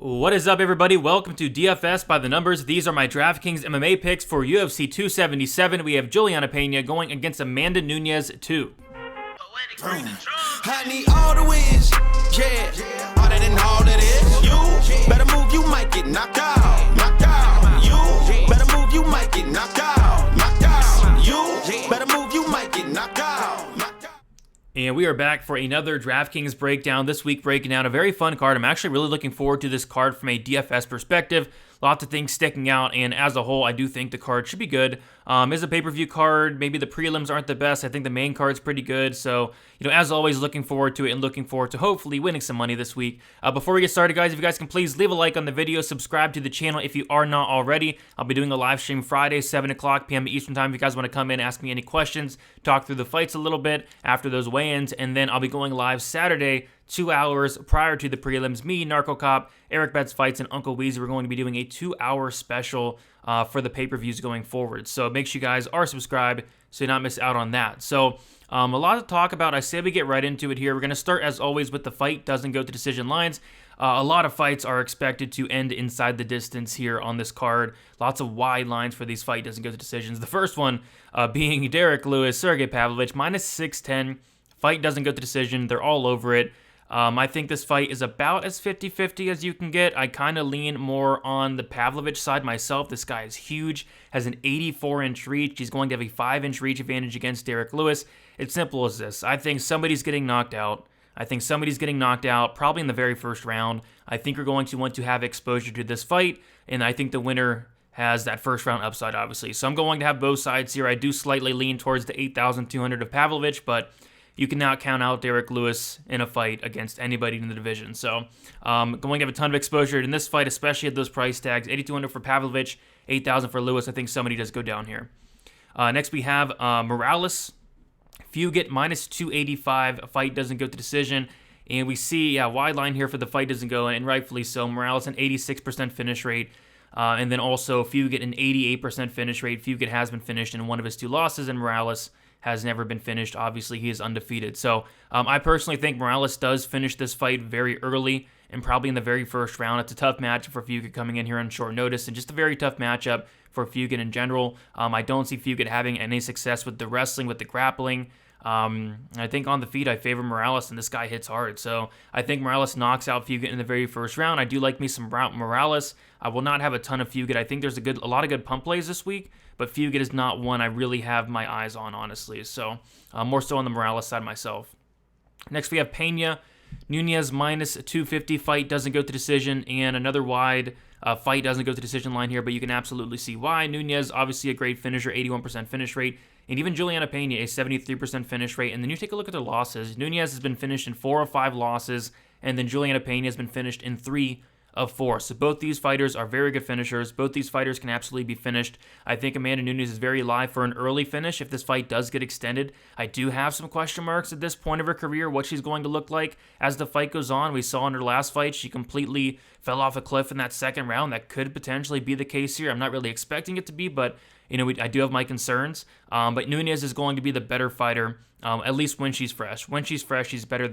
What is up, everybody? Welcome to DFS by the Numbers. These are my Draftkings MMA picks for UFC 277. We have Juliana Pena going against Amanda Nunes 2. I need all the wins, yeah. Harder than all that is. You better move, you might get knocked out. Knocked out. You better move, you might get knocked out. Knocked out. You better move, you might get knocked out. Knocked out. And we are back for another DraftKings breakdown. This week, breaking down a very fun card. I'm actually really looking forward to this card from a DFS perspective. Lots of things sticking out, and as a whole, I do think the card should be good. Is a pay-per-view card. Maybe the prelims aren't the best. I think the main card's pretty good. So, as always, looking forward to it and looking forward to hopefully winning some money this week. Before we get started, guys, if you guys can please leave a like on the video, subscribe to the channel if you are not already. I'll be doing a live stream Friday, 7 o'clock p.m. Eastern Time. If you guys want to come in, ask me any questions, talk through the fights a little bit after those weigh-ins, and then I'll be going live Saturday, 2 hours prior to the prelims. Me, Narco Cop, Eric Betts Fights, and Uncle Weezy, we're going to be doing a 2-hour special for the pay-per-views going forward. So make sure you guys are subscribed so you not miss out on that. So a lot to talk about. I say we get right into it here. We're going to start, as always, with the fight doesn't go to decision lines. A lot of fights are expected to end inside the distance here on this card. Lots of wide lines for these fight doesn't go to decisions. The first one being Derek Lewis, Sergey Pavlovich, minus 610. Fight doesn't go to decision. They're all over it. I think this fight is about as 50-50 as you can get. I kind of lean more on the Pavlovich side myself. This guy is huge, has an 84-inch reach. He's going to have a 5-inch reach advantage against Derek Lewis. It's simple as this. I think somebody's getting knocked out. Probably in the very first round. I think you're going to want to have exposure to this fight, and I think the winner has that first round upside, obviously. So I'm going to have both sides here. I do slightly lean towards the 8,200 of Pavlovich, but you cannot count out Derek Lewis in a fight against anybody in the division. So going to have a ton of exposure in this fight, especially at those price tags. 8,200 for Pavlovich, 8,000 for Lewis. I think somebody does go down here. Next we have Morales. Fugit, minus 285. A fight doesn't go to decision. And we see, wide line here for the fight doesn't go, and rightfully so. Morales, an 86% finish rate. And then also Fugit, an 88% finish rate. Fugit has been finished in one of his 2 losses, and Morales has never been finished. Obviously, he is undefeated. So I personally think Morales does finish this fight very early and probably in the very first round. It's a tough matchup for Fugit coming in here on short notice, and just a very tough matchup for Fugit in general. I don't see Fugit having any success with the wrestling, with the grappling. I think on the feet, I favor Morales, and this guy hits hard. So I think Morales knocks out Fugit in the very first round. I do like me some Morales. I will not have a ton of Fugit. I think there's a lot of good pump plays this week, but Fugit is not one I really have my eyes on, honestly. So more so on the Morales side myself. Next, we have Pena. Nunes, minus 250. Fight doesn't go to decision, and another wide fight doesn't go to decision line here, but you can absolutely see why. Nunes, obviously a great finisher, 81% finish rate. And even Juliana Pena, a 73% finish rate. And then you take a look at their losses. Nunes has been finished in 4 of 5 losses, and then Juliana Pena has been finished in 3 of 4. So both these fighters are very good finishers. Both these fighters can absolutely be finished. I think Amanda Nunes is very live for an early finish if this fight does get extended. I do have some question marks at this point of her career, what she's going to look like as the fight goes on. We saw in her last fight, she completely fell off a cliff in that second round. That could potentially be the case here. I'm not really expecting it to be, but I do have my concerns. But Nunes is going to be the better fighter, at least when she's fresh. When she's fresh, she's better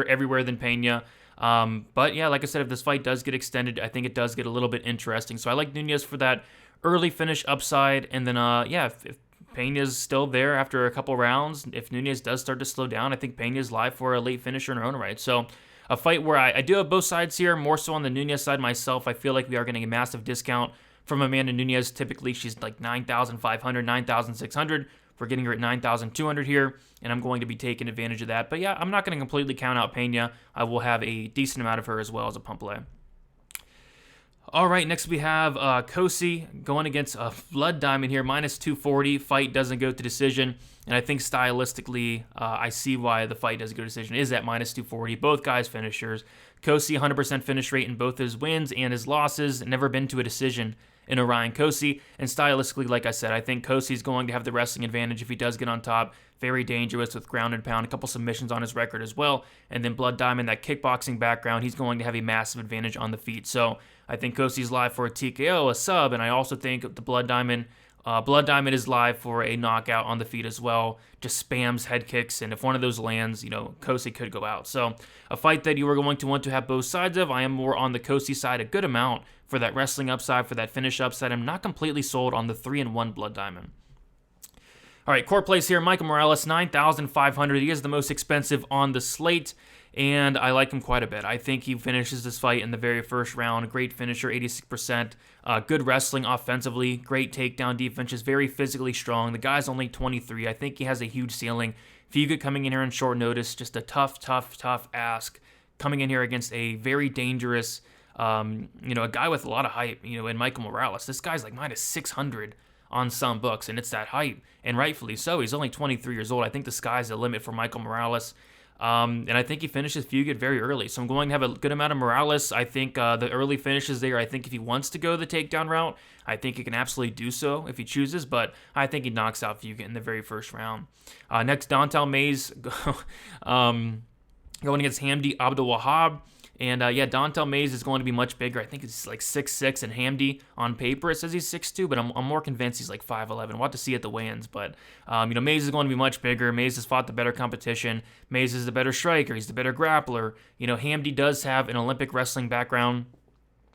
everywhere than Pena. But yeah, like I said, if this fight does get extended, I think it does get a little bit interesting. So I like Nunes for that early finish upside. And then, if Pena's still there after a couple rounds, if Nunes does start to slow down, I think Pena's live for a late finisher in her own right. So a fight where I do have both sides here, more so on the Nunes side myself. I feel like we are getting a massive discount from Amanda Nunes. Typically, she's like 9,500, 9,600. We're getting her at 9,200 here, and I'm going to be taking advantage of that. But yeah, I'm not going to completely count out Pena. I will have a decent amount of her as well as a pump play. All right, next we have Kosi going against Blood Diamond here, minus 240. Fight doesn't go to decision, and I think stylistically, I see why the fight doesn't go to decision is at minus 240. Both guys finishers. Kosi, 100% finish rate in both his wins and his losses. Never been to a decision in Orion Kosi. And stylistically, like I said, I think Kosi's going to have the wrestling advantage if he does get on top. Very dangerous with ground and pound, a couple submissions on his record as well. And then Blood Diamond, that kickboxing background, he's going to have a massive advantage on the feet. So I think Kosi's live for a TKO, a sub, and I also think the Blood Diamond Blood Diamond is live for a knockout on the feet as well. Just spams head kicks, and if one of those lands, Kosi could go out. So a fight that you are going to want to have both sides of. I am more on the Kosi side a good amount for that wrestling upside, for that finish upside. I'm not completely sold on the 3-1 Blood Diamond. All right, core plays here. Michael Morales, 9,500. He is the most expensive on the slate, and I like him quite a bit. I think he finishes this fight in the very first round. Great finisher, 86%. Good wrestling offensively. Great takedown defense. Is very physically strong. The guy's only 23. I think he has a huge ceiling. Fuga coming in here on short notice. Just a tough ask. Coming in here against a very dangerous, a guy with a lot of hype, in Michael Morales. This guy's like minus 600 on some books, and it's that hype, and rightfully so. He's only 23 years old. I think the sky's the limit for Michael Morales, and I think he finishes Fugit very early, so I'm going to have a good amount of Morales. I think the early finishes there, I think if he wants to go the takedown route, I think he can absolutely do so if he chooses, but I think he knocks out Fugit in the very first round. Next, Dontel Mays going against Hamdi Abdul-Wahab. And Dontel Mays is going to be much bigger. I think it's like 6'6", and Hamdi on paper it says he's 6'2", but I'm more convinced he's like 5'11". We'll have to see at the weigh-ins, but Mays is going to be much bigger. Mays has fought the better competition. Mays is the better striker. He's the better grappler. Hamdi does have an Olympic wrestling background,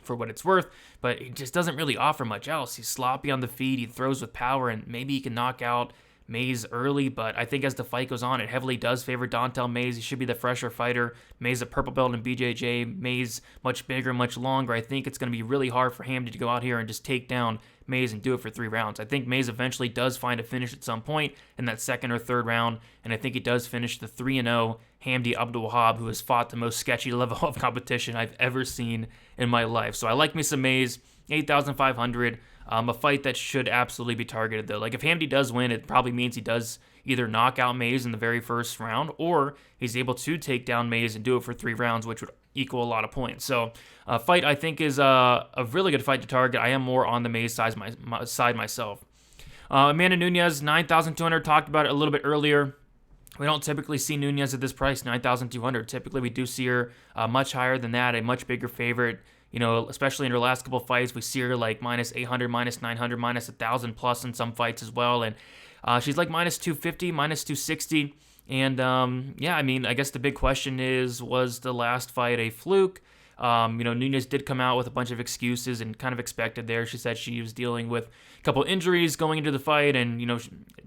for what it's worth, but he just doesn't really offer much else. He's sloppy on the feet. He throws with power, and maybe he can knock out Mays early, but I think as the fight goes on, it heavily does favor Dontel Mays. He should be the fresher fighter. Mays a purple belt in BJJ. Mays much bigger, much longer. I think it's going to be really hard for Hamdi to go out here and just take down Mays and do it for 3 rounds. I think Mays eventually does find a finish at some point in that second or third round, and I think he does finish the 3-0 Hamdi Abdul-Wahab, who has fought the most sketchy level of competition I've ever seen in my life. So I like me some Mays, 8,500. A fight that should absolutely be targeted, though. Like, if Hamdi does win, it probably means he does either knock out Mays in the very first round, or he's able to take down Mays and do it for 3 rounds, which would equal a lot of points. So, a fight I think is a really good fight to target. I am more on the Mays side myself. Amanda Nunes, 9,200. Talked about it a little bit earlier. We don't typically see Nunes at this price, 9,200. Typically, we do see her much higher than that, a much bigger favorite. Especially in her last couple fights, we see her like minus 800, minus 900, minus 1,000 plus in some fights as well. And she's like minus 250, minus 260. And I guess the big question is, was the last fight a fluke? Nunes did come out with a bunch of excuses and kind of expected there. She said she was dealing with a couple injuries going into the fight, and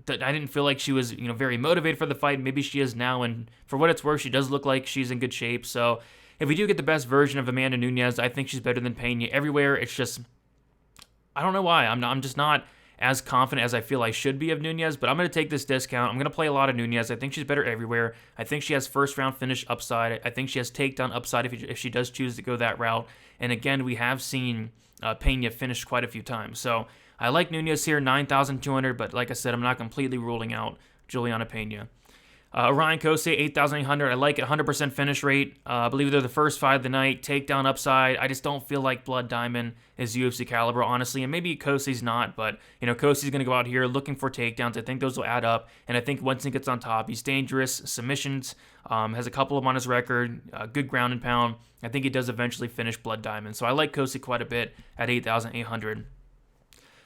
I didn't feel like she was very motivated for the fight. Maybe she is now, and for what it's worth, she does look like she's in good shape. So if we do get the best version of Amanda Nunes, I think she's better than Pena everywhere. It's just, I don't know why. I'm just not as confident as I feel I should be of Nunes, but I'm going to take this discount. I'm going to play a lot of Nunes. I think she's better everywhere. I think she has first round finish upside. I think she has takedown upside if she does choose to go that route. And again, we have seen Pena finish quite a few times. So I like Nunes here, 9,200, but like I said, I'm not completely ruling out Juliana Pena. Ryan Kosei, 8,800. I like it, 100% finish rate. I believe they're the first fight of the night. Takedown upside. I just don't feel like Blood Diamond is UFC caliber, honestly. And maybe Kosei's not, but Kosei's going to go out here looking for takedowns. I think those will add up. And I think once he gets on top, he's dangerous. Submissions, has a couple of them on his record. Good ground and pound. I think he does eventually finish Blood Diamond. So I like Kosei quite a bit at 8,800.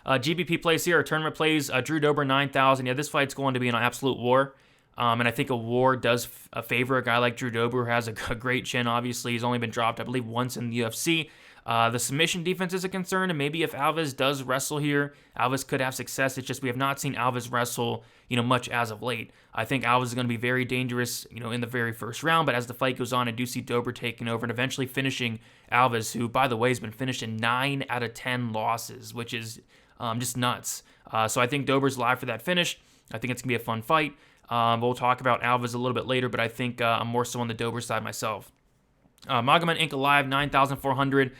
GBP plays here, tournament plays. Drew Dober, 9,000. Yeah, this fight's going to be an absolute war. And I think a war does favor a guy like Drew Dober, who has a great chin, obviously. He's only been dropped, I believe, once in the UFC. The submission defense is a concern, and maybe if Alves does wrestle here, Alves could have success. It's just we have not seen Alves wrestle, much as of late. I think Alves is going to be very dangerous, in the very first round, but as the fight goes on, I do see Dober taking over and eventually finishing Alves, who, by the way, has been finished in 9 out of 10 losses, which is just nuts. So I think Dober's live for that finish. I think it's going to be a fun fight. We'll talk about Alves a little bit later, but I think I'm more so on the Dober side myself. Magomed Ankalaev, 9,400.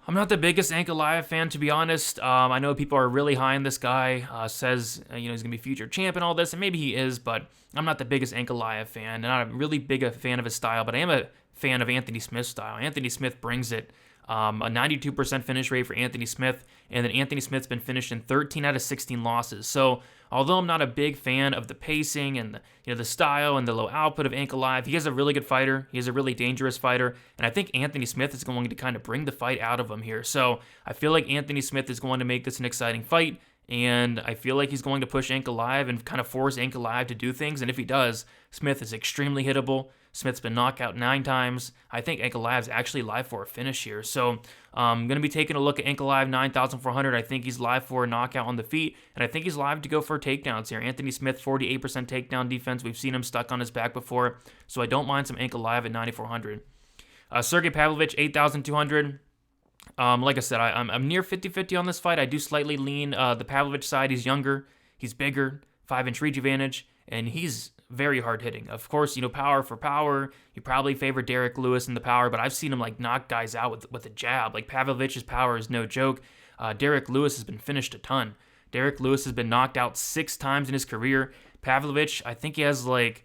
I'm not the biggest Ankalaev fan, to be honest. I know people are really high on this guy, says he's going to be future champ and all this, and maybe he is, but I'm not the biggest Ankalaev fan. I'm not a really big a fan of his style, but I am a fan of Anthony Smith's style. Anthony Smith brings it. A 92% finish rate for Anthony Smith, and then Anthony Smith's been finished in 13 out of 16 losses. So although I'm not a big fan of the pacing and the style and the low output of Ankalaev, he is a really good fighter. He is a really dangerous fighter, and I think Anthony Smith is going to kind of bring the fight out of him here. So I feel like Anthony Smith is going to make this an exciting fight, and I feel like he's going to push Ankalaev and kind of force Ankalaev to do things, and if he does, Smith is extremely hittable. Smith's been knocked out 9 times. I think Ankalaev's actually live for a finish here. So I'm going to be taking a look at Ankalaev 9,400. I think he's live for a knockout on the feet, and I think he's live to go for takedowns here. Anthony Smith, 48% takedown defense. We've seen him stuck on his back before, so I don't mind some Ankalaev at 9,400. Sergey Pavlovich, 8,200. Like I said, I'm near 50-50 on this fight. I do slightly lean the Pavlovich side. He's younger, he's bigger, 5-inch reach advantage, and he's very hard hitting. Of course, power for power. You probably favor Derek Lewis in the power, but I've seen him knock guys out with a jab. Pavlovich's power is no joke. Derek Lewis has been finished a ton. Derek Lewis has been knocked out 6 times in his career. Pavlovich, I think he has let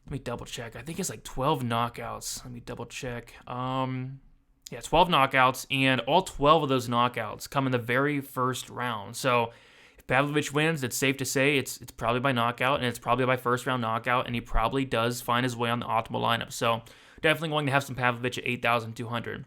me double check. I think he has 12 knockouts. Let me double check. 12 knockouts, and all 12 of those knockouts come in the very first round. So if Pavlovich wins, it's safe to say it's probably by knockout, and it's probably by first round knockout, and he probably does find his way on the optimal lineup. So definitely going to have some Pavlovich at 8,200.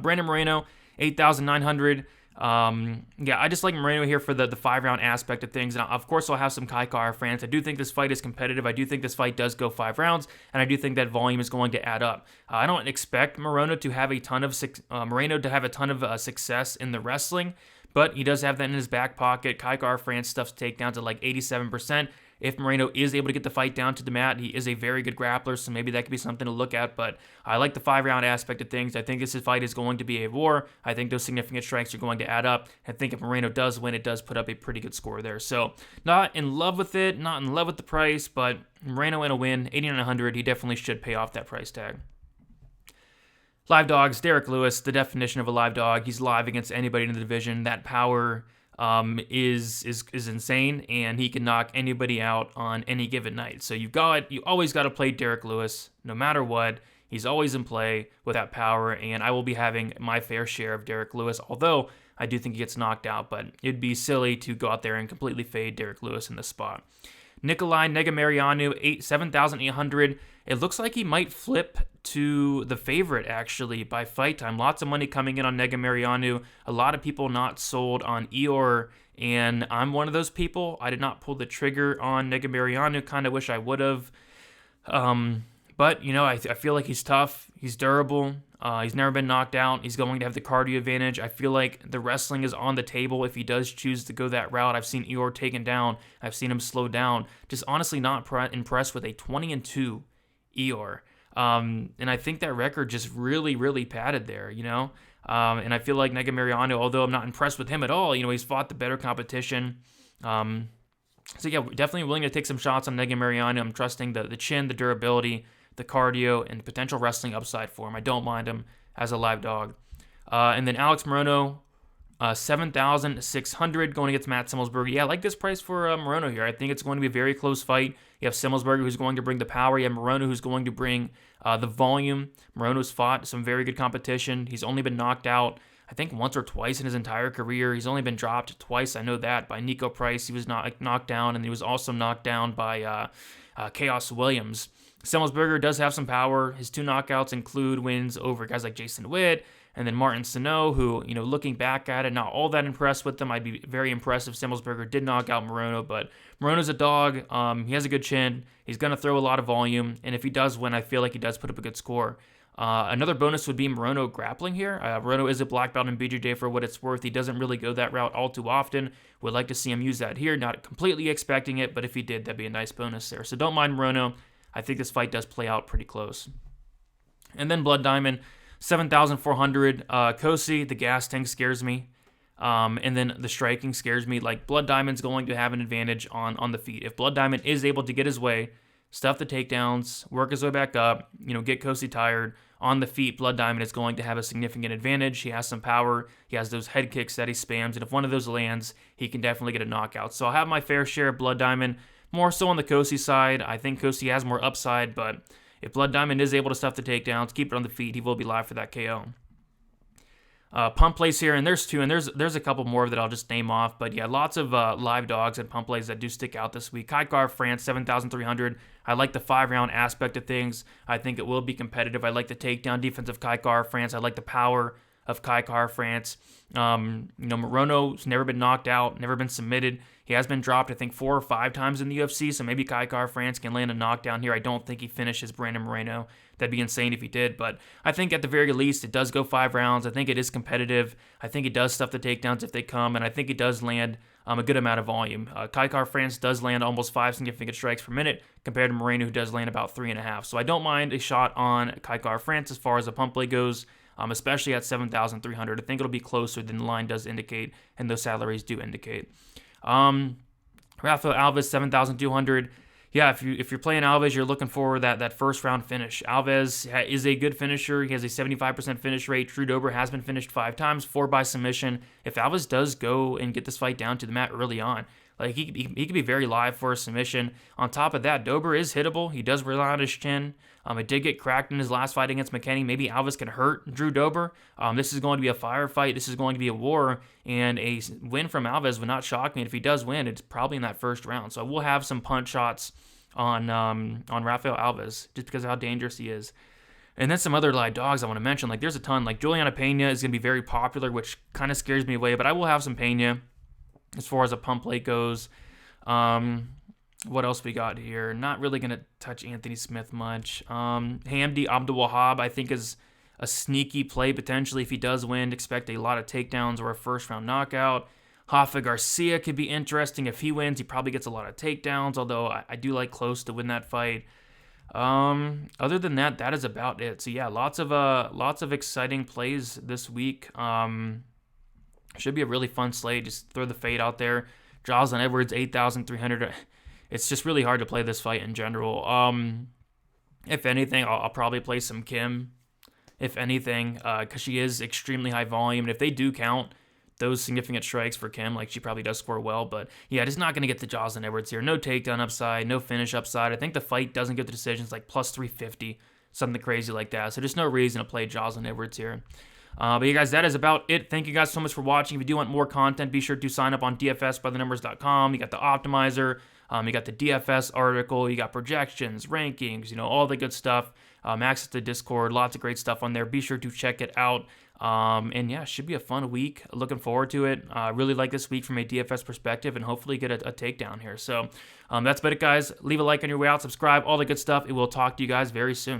Brandon Moreno, 8,900. I just like Moreno here for the 5-round aspect of things. And of course, I'll have some Kai Kara-France. I do think this fight is competitive. I do think this fight does go 5 rounds, and I do think that volume is going to add up. I don't expect Moreno to have a ton of success in the wrestling, but he does have that in his back pocket. Kai Kara-France stuffs takedowns at 87%. If Moreno is able to get the fight down to the mat, he is a very good grappler, so maybe that could be something to look at. But I like the 5-round aspect of things. I think this fight is going to be a war. I think those significant strikes are going to add up. I think if Moreno does win, it does put up a pretty good score there. So not in love with it, not in love with the price, but Moreno in a win, 8,900. He definitely should pay off that price tag. Live dogs, Derek Lewis, the definition of a live dog. He's live against anybody in the division. That power is insane, and he can knock anybody out on any given night. So you always got to play Derek Lewis no matter what. He's always in play with that power, and I will be having my fair share of Derek Lewis, although I do think he gets knocked out, but it'd be silly to go out there and completely fade Derek Lewis in this spot. Nikolai Negumereanu, 7,800. It looks like he might flip to the favorite, actually, by fight time. Lots of money coming in on Negumereanu. A lot of people not sold on Eeyore, and I'm one of those people. I did not pull the trigger on Negumereanu. Kind of wish I would have. But, I feel like he's tough. He's durable. He's never been knocked out. He's going to have the cardio advantage. I feel like the wrestling is on the table if he does choose to go that route. I've seen Eeyore taken down. I've seen him slow down. Just honestly not impressed with a 20-2 Eeyore. And I think that record just really, really padded there, and I feel like Negumereanu, although I'm not impressed with him at all, he's fought the better competition. Definitely willing to take some shots on Negumereanu. I'm trusting the chin, the durability, the cardio, and potential wrestling upside for him. I don't mind him as a live dog. And then Alex Moreno, 7,600 going against Matt Simmelsberger. Yeah, I like this price for Moreno here. I think it's going to be a very close fight. You have Simmelsberger, who's going to bring the power. You have Moreno, who's going to bring the volume. Moreno's fought some very good competition. He's only been knocked out, I think, once or twice in his entire career. He's only been dropped twice. I know that by Nico Price. He was knocked down, and he was also knocked down by Chaos Williams. Simmelsberger does have some power. His 2 knockouts include wins over guys like Jason Witt and then Martin Sano, who, looking back at it, not all that impressed with them. I'd be very impressed if Simmelsberger did knock out Moreno, but Moreno's a dog. He has a good chin. He's going to throw a lot of volume, and if he does win, I feel like he does put up a good score. Another bonus would be Moreno grappling here. Moreno is a black belt in BJJ for what it's worth. He doesn't really go that route all too often. Would like to see him use that here. Not completely expecting it, but if he did, that'd be a nice bonus there. So don't mind Moreno. I think this fight does play out pretty close. And then Blood Diamond, 7,400. Kosi, the gas tank scares me. And then the striking scares me. Blood Diamond's going to have an advantage on the feet. If Blood Diamond is able to get his way, stuff the takedowns, work his way back up, get Kosi tired, on the feet, Blood Diamond is going to have a significant advantage. He has some power. He has those head kicks that he spams. And if one of those lands, he can definitely get a knockout. So I'll have my fair share of Blood Diamond. More so on the Kosi side. I think Kosi has more upside, but if Blood Diamond is able to stuff the takedowns, keep it on the feet, he will be live for that KO. Pump plays here, and there's 2, and there's a couple more that I'll just name off, but yeah, lots of live dogs and pump plays that do stick out this week. Kai Kara-France, 7,300. I like the 5-round aspect of things. I think it will be competitive. I like the takedown defense of Kai Kara-France. I like the power of Kai France. Morono's never been knocked out, never been submitted. He has been dropped, I think, 4 or 5 times in the UFC, so maybe Kai France can land a knockdown here. I don't think he finishes Brandon Moreno. That'd be insane if he did, but I think at the very least it does go 5 rounds. I think it is competitive. I think it does stuff the takedowns if they come, and I think it does land a good amount of volume. Kai France does land almost 5 significant strikes per minute compared to Moreno, who does land about 3.5. So I don't mind a shot on Kai France as far as the pump play goes, especially at 7,300. I think it'll be closer than the line does indicate, and those salaries do indicate. Rafael Alves, 7,200. Yeah, if you're playing Alves, you're looking for that first round finish. Alves is a good finisher. He has a 75% finish rate. Drew Dober has been finished 5 times, 4 by submission. If Alves does go and get this fight down to the mat early on, like he could be very live for a submission. On top of that, Dober is hittable. He does rely on his chin. It did get cracked in his last fight against McKinney. Maybe Alves can hurt Drew Dober. This is going to be a firefight. This is going to be a war, and a win from Alves would not shock me. And if he does win, it's probably in that first round. So we'll have some punch shots on Rafael Alves just because of how dangerous he is. And then some other dogs I want to mention. There's a ton. Juliana Pena is going to be very popular, which kind of scares me away. But I will have some Pena as far as a pump plate goes. What else we got here? Not really going to touch Anthony Smith much. Hamdi Abdul-Wahab, I think, is a sneaky play potentially. If he does win, expect a lot of takedowns or a first-round knockout. Rafa Garcia could be interesting. If he wins, he probably gets a lot of takedowns, although I do like Close to win that fight. Other than that, that is about it. So, yeah, lots of exciting plays this week. Should be a really fun slate. Just throw the fade out there. Jocelyn Edwards, 8,300. It's just really hard to play this fight in general. If anything, I'll probably play some Kim, if anything, because she is extremely high volume. And if they do count those significant strikes for Kim, she probably does score well. But, yeah, just not going to get to Jocelyn Edwards here. No takedown upside, no finish upside. I think the fight doesn't get the decisions plus 350, something crazy like that. So just no reason to play Jocelyn Edwards here. But you guys, that is about it. Thank you guys so much for watching. If you do want more content, be sure to sign up on dfsbythenumbers.com. You got the optimizer, you got the DFS article, you got projections, rankings, all the good stuff. Access to Discord, lots of great stuff on there. Be sure to check it out. And yeah, should be a fun week. Looking forward to it. Really like this week from a DFS perspective, and hopefully get a takedown here. So that's about it, guys. Leave a like on your way out, subscribe, all the good stuff. And we'll talk to you guys very soon.